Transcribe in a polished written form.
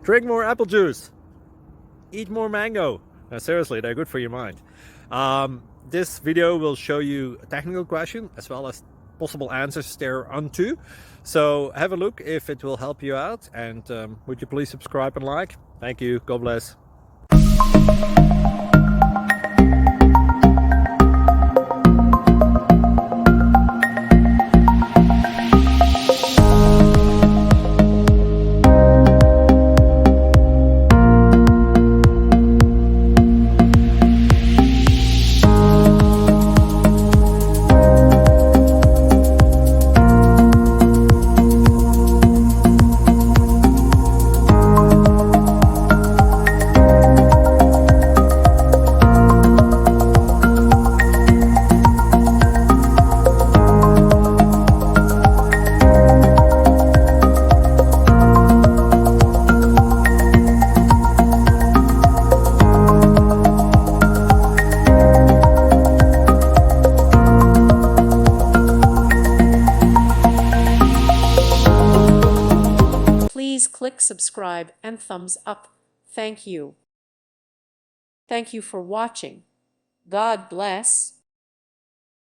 Drink more apple juice. Eat more mango. Seriously, they're good for your mind. This video will show you a technical question as well as possible answers thereunto. So have a look if it will help you out, and would you please subscribe and like? Thank you. God bless. Please click subscribe and thumbs up. Thank you. Thank you for watching. God bless.